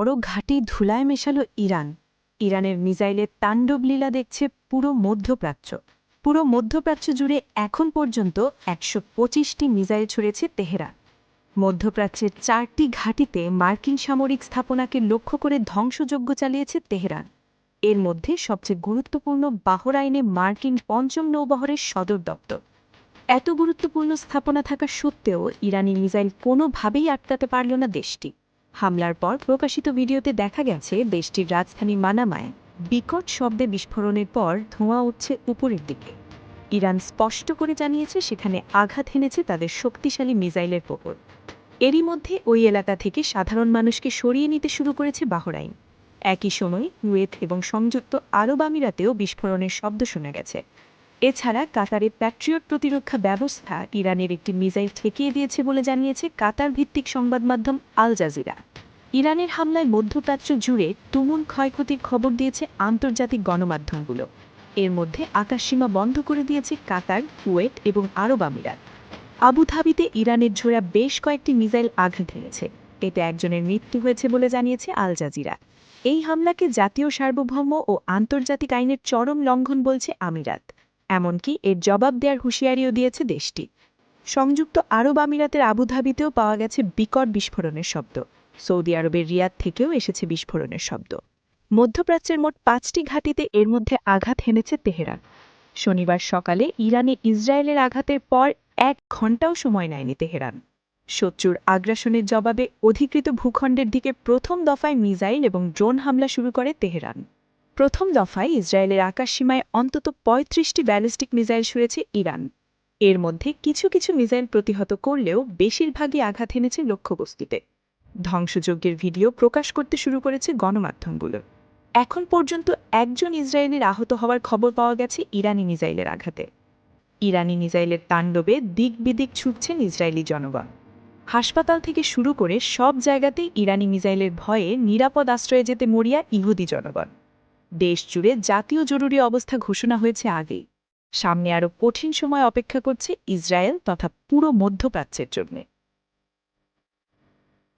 বড় ঘাঁটি ধুলায় মেশালো ইরান। ইরানের মিসাইলের তাণ্ডবলীলা দেখছে পুরো মধ্যপ্রাচ্য। পুরো মধ্যপ্রাচ্য জুড়ে এখন পর্যন্ত ১২৫টি মিসাইল ছুড়েছে তেহরান। মধ্যপ্রাচ্যের ৪টি ঘাঁটিতে মার্কিন সামরিক স্থাপনাকে লক্ষ্য করে ধ্বংসযজ্ঞ চালিয়েছে তেহরান। এর মধ্যে সবচেয়ে গুরুত্বপূর্ণ বাহরাইনে মার্কিন পঞ্চম নৌবহরের সদর দপ্তর। এত গুরুত্বপূর্ণ স্থাপনা থাকা সত্ত্বেও ইরানি মিসাইল কোনোভাবেই আটকাতে পারল না দেশটি। হামলার পর প্রকাশিত ভিডিওতে দেখা গেছে দেশটির রাজধানী মানামায় বিকট শব্দে বিস্ফোরণের পর ধোঁয়া উঠছে উপরের দিকে। ইরান স্পষ্ট করে জানিয়েছে সেখানে আঘাত হেনেছে তাদের শক্তিশালী মিসাইলের ওপর। এরই মধ্যে ওই এলাকা থেকে সাধারণ মানুষকে সরিয়ে নিতে শুরু করেছে বাহরাইন। একই সময় কুয়েত এবং সংযুক্ত আরব আমিরাতেও বিস্ফোরণের শব্দ শোনা গেছে। এছাড়া কাতারের প্যাট্রিয়ট প্রতিরক্ষা ব্যবস্থা ইরানের একটি মিসাইল ঠেকিয়ে দিয়েছে বলে জানিয়েছে কাতার ভিত্তিক সংবাদ মাধ্যম আল জাজিরা। ইরানের হামলায় মধ্যপ্রাচ্য জুড়ে তুমুল ক্ষয়ক্ষতির খবর দিয়েছে আন্তর্জাতিক গণমাধ্যমগুলো। এর মধ্যে আকাশসীমা বন্ধ করে দিয়েছে কাতার, কুয়েত এবং আরব আমিরাত। আবুধাবিতে ইরানের ছোড়া বেশ কয়েকটি মিসাইল আঘাত হেনেছে। এতে একজনের মৃত্যু হয়েছে বলে জানিয়েছে আল জাজিরা। এই হামলাকে জাতীয় সার্বভৌম ও আন্তর্জাতিক আইনের চরম লঙ্ঘন বলছে আমিরাত। এমনকি এর জবাব দেওয়ার হুঁশিয়ারিও দিয়েছে দেশটি। সংযুক্ত আরব আমিরাতের আবুধাবিতেও পাওয়া গেছে বিকট বিস্ফোরণের শব্দ। সৌদি আরবের রিয়াদ থেকেও এসেছে বিস্ফোরণের শব্দ। মধ্যপ্রাচ্যের মোট ৫টি ঘাঁটিতে এর মধ্যে আঘাত হেনেছে তেহরান। শনিবার সকালে ইরানে ইসরায়েলের আঘাতের পর ১ ঘণ্টাও সময় নেয়নি তেহরান। শত্রুর আগ্রাসনের জবাবে অধিকৃত ভূখণ্ডের দিকে প্রথম দফায় মিসাইল এবং ড্রোন হামলা শুরু করে তেহরান। প্রথম দফায় ইসরায়েলের আকাশসীমায় অন্তত ৩৫টি ব্যালিস্টিক মিসাইল ছুড়েছে ইরান। এর মধ্যে কিছু কিছু মিসাইল প্রতিহত করলেও বেশিরভাগই আঘাত হেনেছে লক্ষ্যবস্তুতে। ধ্বংসযজ্ঞের ভিডিও প্রকাশ করতে শুরু করেছে গণমাধ্যমগুলো। এখন পর্যন্ত একজন ইসরায়েলির আহত হওয়ার খবর পাওয়া গেছে ইরানি মিসাইলের আঘাতে। ইরানি মিসাইলের তাণ্ডবে দিক বিদিক ছুটছেন ইসরায়েলি জনগণ। হাসপাতাল থেকে শুরু করে সব জায়গাতেই ইরানি মিসাইলের ভয়ে নিরাপদ আশ্রয়ে যেতে মরিয়া ইহুদি জনগণ। দেশ জুড়ে জাতীয় জরুরি অবস্থা ঘোষণা হয়েছে আগেই। সামনে আরও কঠিন সময় অপেক্ষা করছে ইসরায়েল তথা পুরো মধ্যপ্রাচ্যের জন্য।